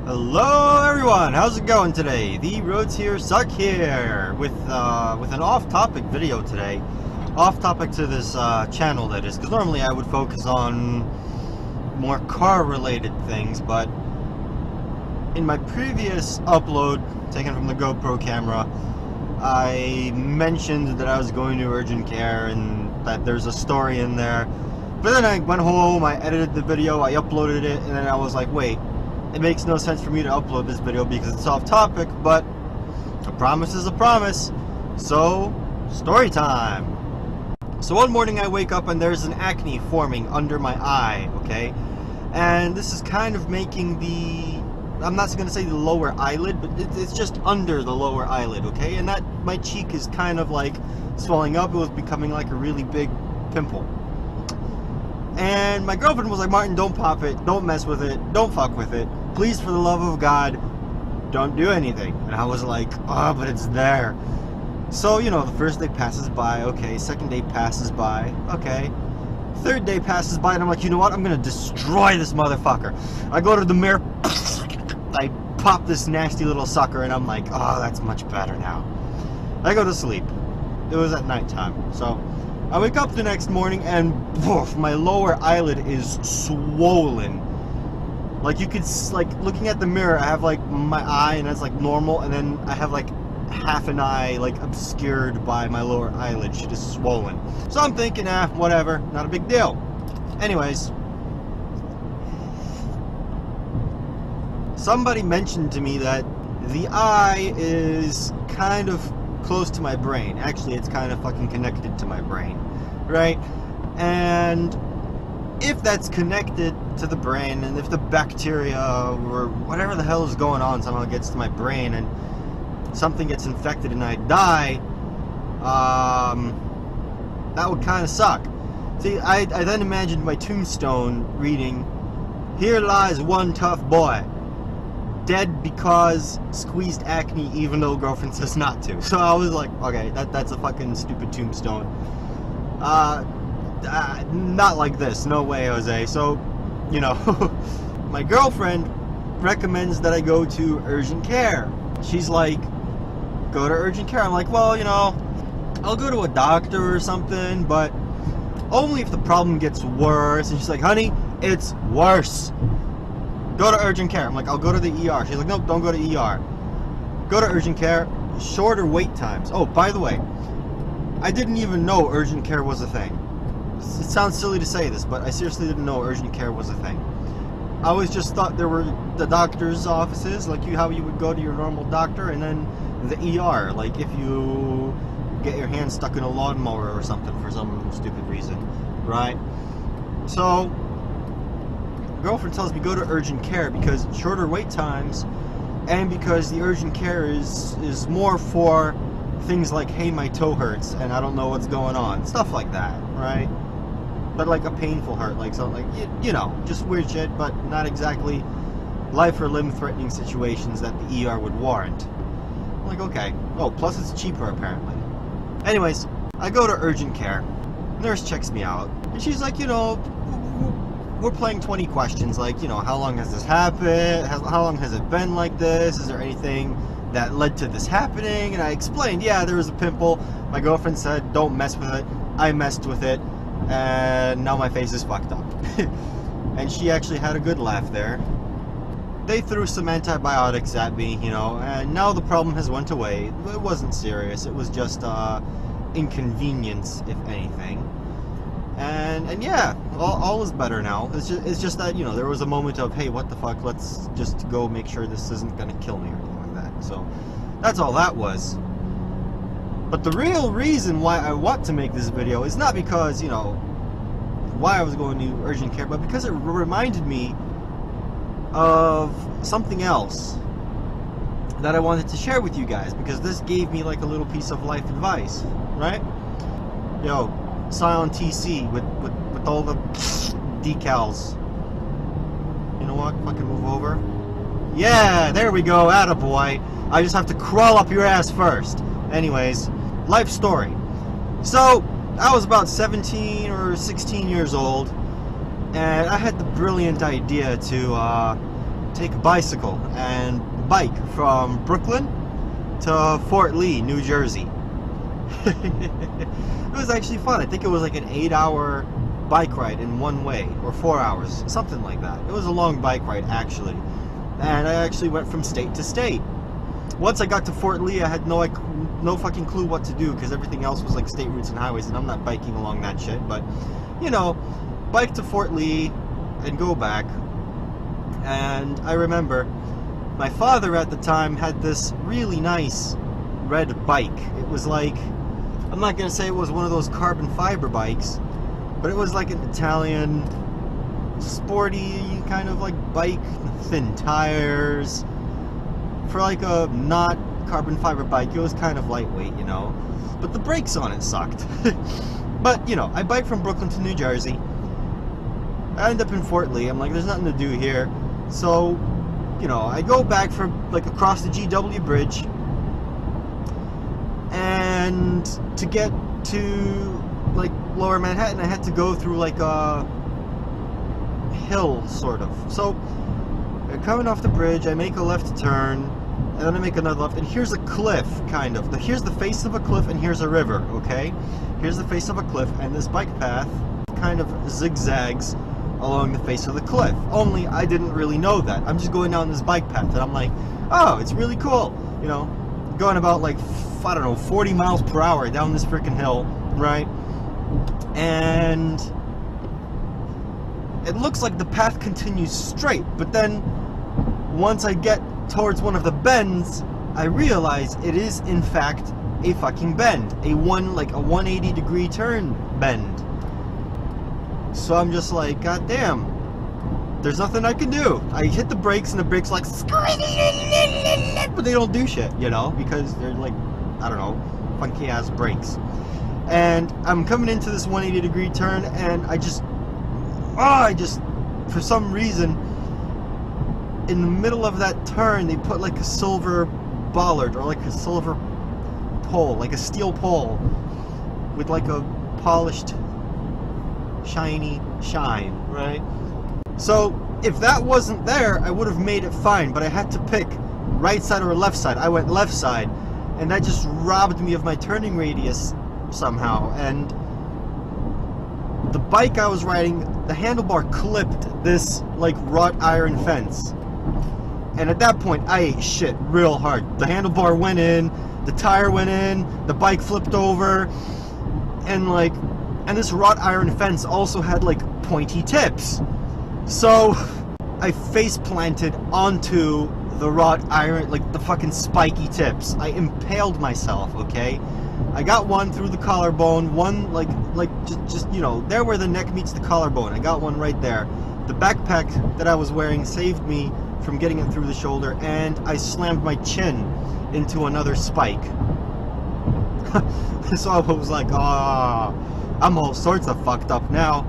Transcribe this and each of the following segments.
Hello everyone, how's it going today? The roads here suck here with an off-topic video today. Off-topic to this channel, that is, because normally I would focus on more car-related things, but in my previous upload taken from the GoPro camera, I mentioned that I was going to urgent care and that there's a story in there. But then I went home, I edited the video, I uploaded it, and then I was like, wait, it makes no sense for me to upload this video because it's off topic, but a promise is a promise. So, story time. So one morning I wake up and there's an acne forming under my eye, okay? And this is kind of making I'm not going to say the lower eyelid, but it's just under the lower eyelid, okay? And that, my cheek is kind of like swelling up. It was becoming like a really big pimple. And my girlfriend was like, Martin, don't pop it, don't mess with it, don't fuck with it. Please, for the love of God, don't do anything. And I was like, oh, but it's there. So, you know, the first day passes by, okay. Second day passes by, okay. Third day passes by, and I'm like, you know what? I'm gonna destroy this motherfucker. I go to the mirror, I pop this nasty little sucker, and I'm like, oh, that's much better now. I go to sleep. It was at nighttime, so I wake up the next morning, and woof, my lower eyelid is swollen. Like, you could, like, looking at the mirror, I have, like, my eye, and that's, like, normal, and then I have, like, half an eye, like, obscured by my lower eyelid. Shit is swollen. So I'm thinking, whatever, not a big deal. Anyways, somebody mentioned to me that the eye is kind of close to my brain. Actually, it's kind of fucking connected to my brain, right? And if that's connected to the brain, and if the bacteria or whatever the hell is going on somehow gets to my brain and something gets infected and I die, that would kind of suck. See, I then imagined my tombstone reading, "Here lies one tough boy, dead because squeezed acne even though girlfriend says not to." So I was like, okay, that's a fucking stupid tombstone. Not like this, no way, Jose. So, you know, my girlfriend recommends that I go to urgent care. She's like, go to urgent care. I'm like, well, you know, I'll go to a doctor or something, but only if the problem gets worse. And she's like, honey, it's worse. Go to urgent care. I'm like, I'll go to the ER. She's like, nope, don't go to ER. Go to urgent care. Shorter wait times. Oh, by the way, I didn't even know urgent care was a thing. It sounds silly to say this, but I seriously didn't know urgent care was a thing. I always just thought there were the doctor's offices, like how you would go to your normal doctor, and then the ER, like if you get your hand stuck in a lawnmower or something for some stupid reason, right? So, girlfriend tells me go to urgent care because shorter wait times, and because the urgent care is more for things like, hey, my toe hurts and I don't know what's going on, stuff like that, right? But like a painful hurt, like something like, you know, just weird shit, but not exactly life or limb threatening situations that the ER would warrant. I'm like, okay. Oh, plus it's cheaper apparently. Anyways, I go to urgent care. Nurse checks me out, and she's like, you know, we're playing 20 questions, like, you know, how long has this happened? How long has it been like this? Is there anything that led to this happening? And I explained, yeah, there was a pimple. My girlfriend said, don't mess with it. I messed with it, and now my face is fucked up. And she actually had a good laugh there. They threw some antibiotics at me, you know, and now the problem has went away. It wasn't serious. It was just inconvenience, if anything. And yeah, all is better now. It's just that, you know, there was a moment of, hey, what the fuck, let's just go make sure this isn't gonna kill me or anything like that. So that's all that was. But the real reason why I want to make this video is not because, you know, why I was going to urgent care, but because it reminded me of something else that I wanted to share with you guys, because this gave me like a little piece of life advice, right? Yo, Scion TC with all the decals. You know what? Fucking move over. Yeah, there we go, attaboy. I just have to crawl up your ass first. Anyways, life story. So, I was about 17 or 16 years old, and I had the brilliant idea to take a bicycle and bike from Brooklyn to Fort Lee, New Jersey. It was actually fun. I think it was like an 8-hour bike ride in one way, or 4 hours, something like that. It was a long bike ride, actually. And I actually went from state to state. Once I got to Fort Lee, I had no fucking clue what to do, because everything else was like state routes and highways, and I'm not biking along that shit. But, you know, bike to Fort Lee and go back. And I remember my father at the time had this really nice red bike. It was like, I'm not going to say it was one of those carbon fiber bikes, but it was like an Italian sporty kind of like bike, thin tires. For like a not carbon fiber bike, it was kind of lightweight, you know, but the brakes on it sucked. But, you know, I bike from Brooklyn to New Jersey. I end up in Fort Lee. I'm like, there's nothing to do here. So, you know, I go back from like across the GW Bridge, and to get to like Lower Manhattan, I had to go through like a hill, sort of. So, coming off the bridge, I make a left turn, and then I make another left, and here's a cliff, kind of. Here's the face of a cliff, and here's a river, okay? Here's the face of a cliff, and this bike path kind of zigzags along the face of the cliff. Only I didn't really know that. I'm just going down this bike path, and I'm like, oh, it's really cool. You know, going about like, I don't know, 40 miles per hour down this freaking hill, right? And it looks like the path continues straight, but then once I get towards one of the bends, I realize it is in fact a fucking bend, a 180 degree turn bend. So I'm just like, god damn, there's nothing I can do. I hit the brakes, and the brakes like, but they don't do shit, you know, because they're like, I don't know, funky ass brakes. And I'm coming into this 180 degree turn, and I just, for some reason, in the middle of that turn, they put like a silver bollard, or like a silver pole, like a steel pole, with like a polished, shiny shine, right? So, if that wasn't there, I would have made it fine, but I had to pick right side or left side. I went left side, and that just robbed me of my turning radius somehow, and the bike I was riding, the handlebar clipped this like wrought iron fence, and at that point I ate shit real hard. The handlebar went in, the tire went in, the bike flipped over, and this wrought iron fence also had like pointy tips. So I face planted onto the wrought iron, like the fucking spiky tips. I impaled myself, okay? I got one through the collarbone, one like just you know, there where the neck meets the collarbone. I got one right there. The backpack that I was wearing saved me from getting it through the shoulder, and I slammed my chin into another spike. So I was like, I'm all sorts of fucked up now.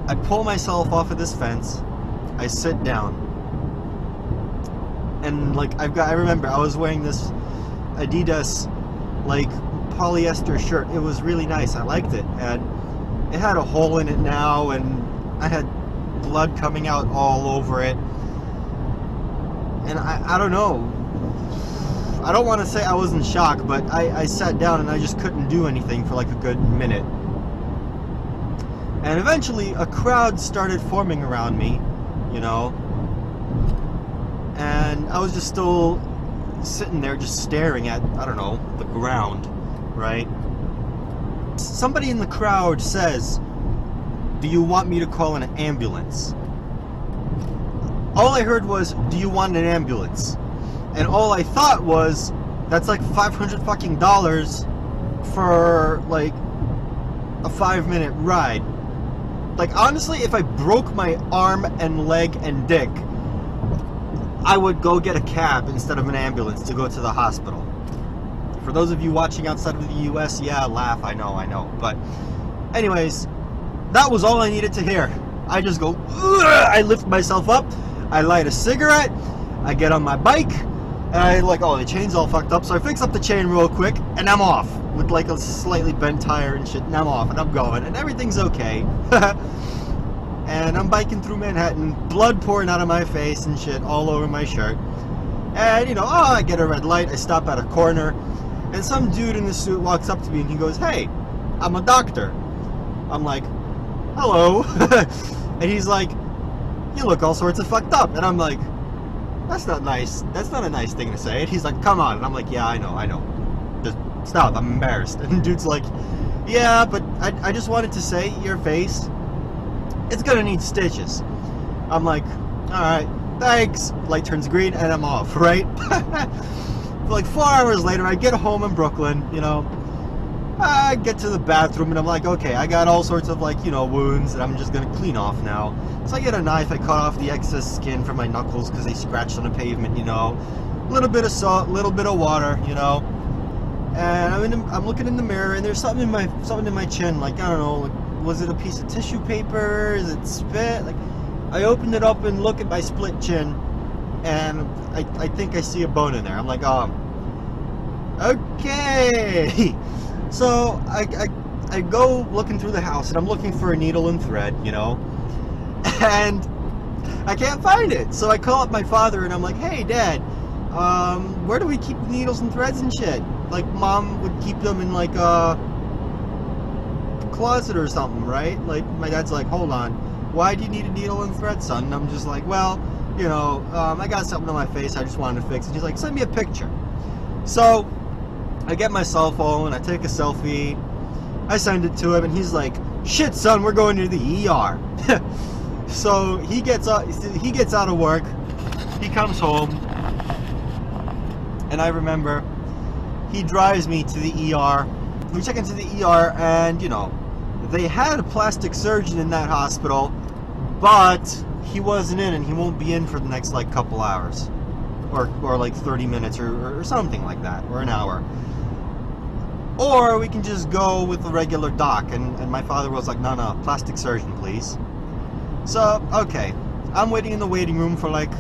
I pull myself off of this fence, I sit down, and like I remember I was wearing this Adidas like polyester shirt. It was really nice. I liked it, and it had a hole in it now, and I had blood coming out all over it. And I don't know. I don't want to say I was in shock, but I sat down and I just couldn't do anything for like a good minute. And eventually a crowd started forming around me, you know, and I was just still sitting there just staring at, I don't know, the ground, right? Somebody in the crowd says, "Do you want me to call an ambulance?" All I heard was, "Do you want an ambulance?" And all I thought was, that's like $500 fucking dollars for like a 5-minute ride. Like, honestly, if I broke my arm and leg and dick, I would go get a cab instead of an ambulance to go to the hospital. For those of you watching outside of the US, yeah, laugh, I know. But anyways, that was all I needed to hear. I just go, ugh! I lift myself up, I light a cigarette, I get on my bike, and I like, oh, the chain's all fucked up, so I fix up the chain real quick, and I'm off. With like a slightly bent tire and shit, and I'm off, and I'm going, and everything's okay. And I'm biking through Manhattan, blood pouring out of my face and shit all over my shirt. And, you know, I get a red light, I stop at a corner, and some dude in the suit walks up to me and he goes, "Hey, I'm a doctor." I'm like, "Hello." And he's like, "You look all sorts of fucked up." And I'm like, "That's not nice. That's not a nice thing to say." And he's like, "Come on." And I'm like, "Yeah, I know. Just stop, I'm embarrassed." And the dude's like, "Yeah, but I just wanted to say, your face, it's gonna need stitches." I'm like, "Alright, thanks." Light turns green and I'm off, right? Like 4 hours later, I get home in Brooklyn, you know. I get to the bathroom and I'm like, okay, I got all sorts of, like, you know, wounds that I'm just gonna clean off now. So I get a knife, I cut off the excess skin from my knuckles because they scratched on the pavement, you know. A little bit of salt, a little bit of water, you know. And I'm looking in the mirror and there's something in my chin, like, I don't know, like, was it a piece of tissue paper? Is it spit? Like, I opened it up and look at my split chin, and I think I see a bone in there. I'm like, okay. So I go looking through the house, and I'm looking for a needle and thread, you know, and I can't find it. So I call up my father, and I'm like, "Hey, Dad, where do we keep the needles and threads and shit?" Like, Mom would keep them in, like, a closet or something, right? Like, my dad's like, "Hold on. Why do you need a needle and thread, son?" And I'm just like, "Well, you know, I got something on my face I just wanted to fix." And he's like, "Send me a picture." So I get my cell phone, I take a selfie, I send it to him, and he's like, "Shit, son, we're going to the ER." So he gets out of work, he comes home, and I remember he drives me to the ER. We check into the ER, and, you know, they had a plastic surgeon in that hospital, but he wasn't in, and he won't be in for the next, like, couple hours, or like 30 minutes or something like that, or an hour. Or we can just go with a regular doc. And my father was like, no, plastic surgeon, please. So, okay, I'm waiting in the waiting room for like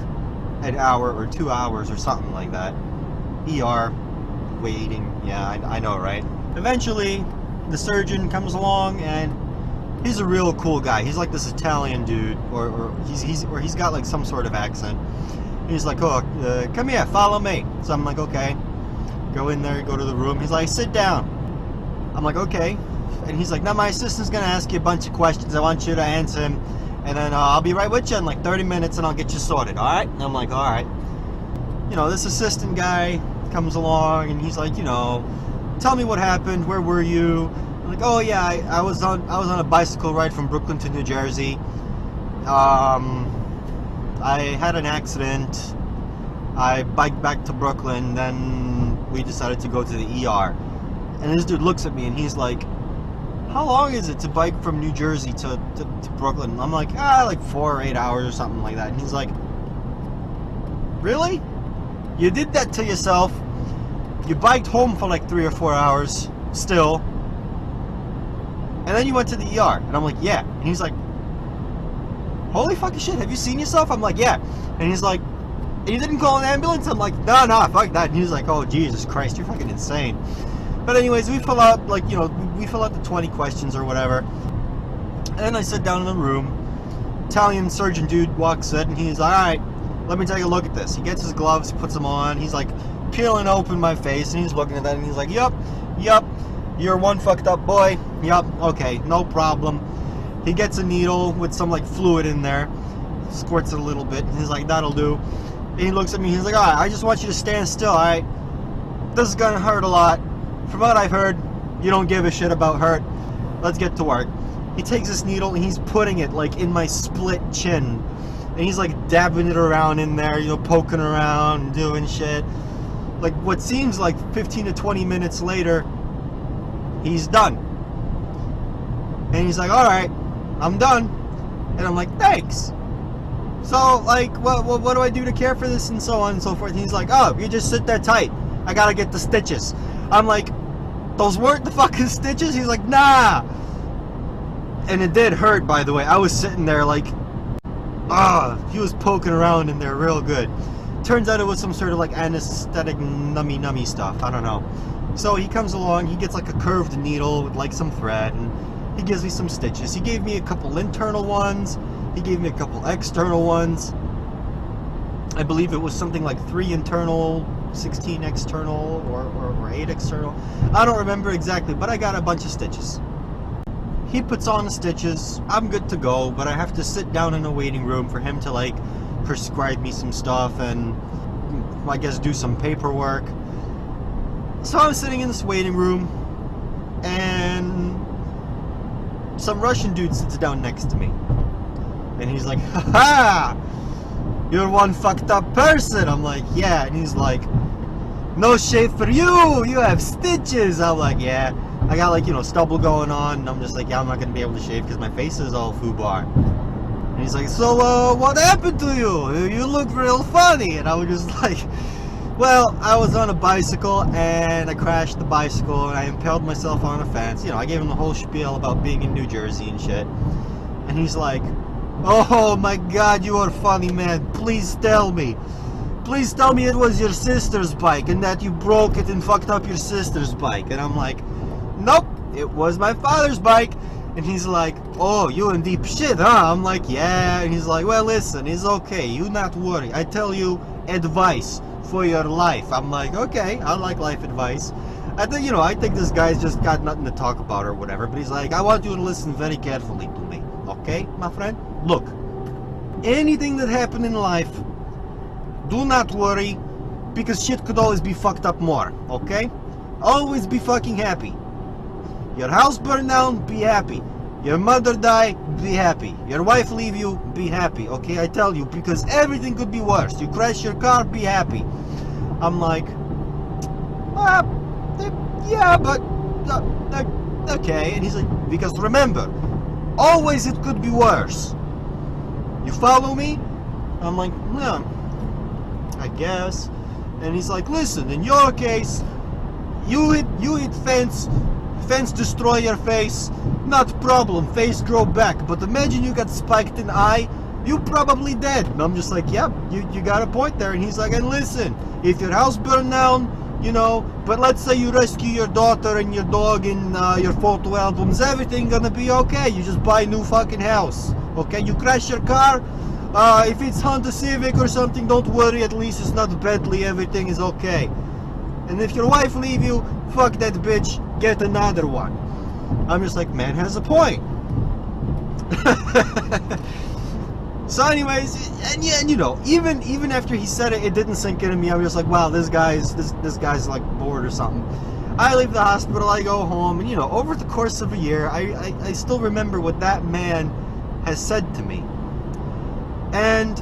an hour or 2 hours or something like that. ER, waiting, yeah, I know, right? Eventually, the surgeon comes along, and he's a real cool guy. He's like this Italian dude, or he's got like some sort of accent. He's like, "Oh, come here, follow me." So I'm like, okay. Go in there, go to the room. He's like, "Sit down." I'm like, okay. And he's like, "Now my assistant's gonna ask you a bunch of questions. I want you to answer him, and then I'll be right with you in like 30 minutes, and I'll get you sorted. All right?" And I'm like, "All right." You know, this assistant guy comes along, and he's like, you know, "Tell me what happened. Where were you?" I'm like, "Oh yeah, I was on a bicycle ride from Brooklyn to New Jersey. I had an accident. I biked back to Brooklyn, then we decided to go to the ER." And this dude looks at me and he's like, "How long is it to bike from New Jersey to Brooklyn?" And I'm like, like 4 or 8 hours or something like that. And he's like, "Really? You did that to yourself. You biked home for like 3 or 4 hours still. And then you went to the ER." And I'm like, "Yeah." And he's like, "Holy fucking shit, have you seen yourself?" I'm like, "Yeah." And he's like, "And you didn't call an ambulance?" I'm like, no, fuck that. And he's like, "Oh, Jesus Christ, you're fucking insane." But anyways, we fill out, like, you know, we fill out the 20 questions or whatever. And then I sit down in the room. Italian surgeon dude walks in, and he's like, "All right, let me take a look at this." He gets his gloves, puts them on. He's like peeling open my face, and he's looking at that, and he's like, Yep, you're one fucked up boy. Yep, okay, no problem." He gets a needle with some like fluid in there, squirts it a little bit, and he's like, "That'll do." And he looks at me, he's like, "All right, I just want you to stand still, all right? This is gonna hurt a lot. From what I've heard, you don't give a shit about hurt. Let's get to work." He takes this needle and he's putting it like in my split chin, and he's like dabbing it around in there, you know, poking around and doing shit. Like, what seems like 15 to 20 minutes later, he's done. And he's like, "All right, I'm done." And I'm like, "Thanks. So, like, what do I do to care for this?" And so on and so forth. And he's like, "Oh, you just sit there tight. I gotta get the stitches." I'm like, "Those weren't the fucking stitches?" He's like, "Nah." And it did hurt, by the way. I was sitting there like, he was poking around in there real good. Turns out it was some sort of like anesthetic nummy stuff. I don't know. So he comes along, he gets like a curved needle with like some thread, and he gives me some stitches. He gave me a couple internal ones, He gave me a couple external ones. I believe it was something like 3 internal, 16 external, or 8 external. I don't remember exactly, but I got a bunch of stitches. He puts on the stitches. I'm good to go, but I have to sit down in a waiting room for him to like prescribe me some stuff and I guess do some paperwork. So I'm sitting in this waiting room and some Russian dude sits down next to me. And he's like, "Ha-ha! You're one fucked up person." I'm like, "Yeah." And he's like, "No shave for you! You have stitches!" I'm like, "Yeah." I got like, stubble going on. And I'm just like, "Yeah, I'm not going to be able to shave because my face is all foobar." And he's like, "So, what happened to you? You look real funny." And I was just like, "Well, I was on a bicycle and I crashed the bicycle and I impaled myself on a fence." I gave him the whole spiel about being in New Jersey and shit. And he's like, "Oh my God, you are funny, man. Please tell me. Please tell me it was your sister's bike and that you broke it and fucked up your sister's bike." And I'm like, "Nope, it was my father's bike." And he's like, "Oh, you in deep shit, huh?" I'm like, "Yeah." And he's like, "Well, listen, it's okay. You not worry. I tell you advice for your life." I'm like, "Okay, I like life advice." I think this guy's just got nothing to talk about or whatever. But he's like, "I want you to listen very carefully to me. Okay, my friend? Look, anything that happened in life, do not worry, because shit could always be fucked up more, okay? Always be fucking happy. Your house burned down, be happy. Your mother die, be happy. Your wife leave you, be happy, okay? I tell you, because everything could be worse. You crash your car, be happy." I'm like, "Yeah, but, okay." And he's like, "Because remember, always it could be worse. You follow me?" I'm like, "No, I guess." And he's like, "Listen, in your case, you hit fence destroy your face, not problem, face grow back. But imagine you got spiked in the eye, you probably dead." And I'm just like, "Yep, you got a point there." And he's like, "And listen, if your house burned down, but let's say you rescue your daughter and your dog and your photo albums, everything gonna be okay. You just buy a new fucking house, okay? You crash your car, if it's Honda Civic or something, don't worry, at least it's not Bentley, everything is okay. And if your wife leave you, fuck that bitch, get another one." I'm just like, man has a point. So anyways, and yeah, even after he said it, it didn't sink into me. I'm just like, wow, this guy's like bored or something. I leave the hospital, I go home, and over the course of a year, I still remember what that man has said to me. And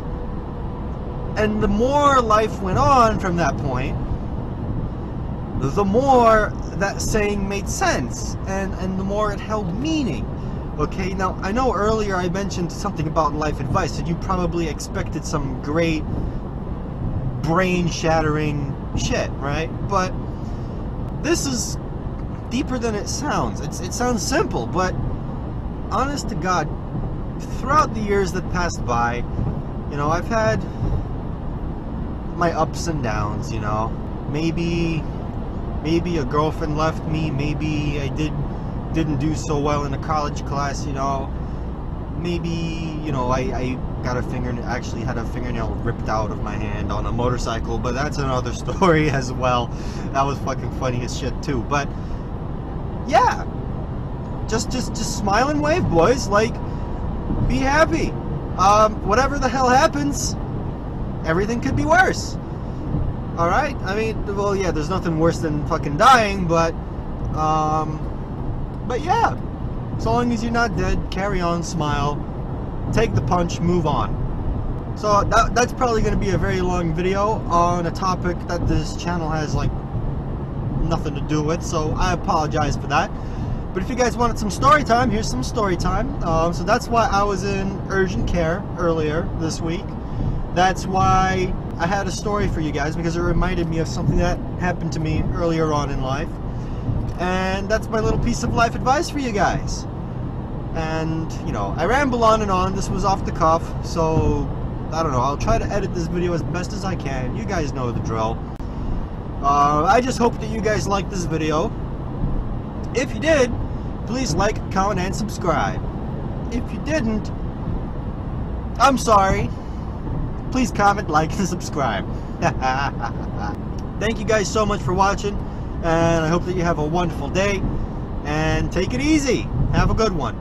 the more life went on from that point, the more that saying made sense, and the more it held meaning. Okay, now I know earlier I mentioned something about life advice, and you probably expected some great brain-shattering shit, right? But this is deeper than it sounds. It sounds simple, but honest to God, throughout the years that passed by, I've had my ups and downs. Maybe a girlfriend left me, maybe I didn't do so well in a college class, maybe, I got actually had a fingernail ripped out of my hand on a motorcycle, but that's another story as well. That was fucking funny as shit too. But yeah, just smile and wave, boys. Like, be happy. Whatever the hell happens, everything could be worse. Alright? I mean, well, yeah, there's nothing worse than fucking dying, but yeah, so long as you're not dead, carry on, smile, take the punch, move on. So that's probably going to be a very long video on a topic that this channel has like nothing to do with, so I apologize for that. But if you guys wanted some story time, here's some story time. So that's why I was in urgent care earlier this week. That's why I had a story for you guys, because it reminded me of something that happened to me earlier on in life. And that's my little piece of life advice for you guys. And, I ramble on and on. This was off the cuff, so I don't know. I'll try to edit this video as best as I can. You guys know the drill. I just hope that you guys liked this video. If you did, please like, comment, and subscribe. If you didn't, I'm sorry. Please comment, like, and subscribe. Thank you guys so much for watching, and I hope that you have a wonderful day, and take it easy. Have a good one.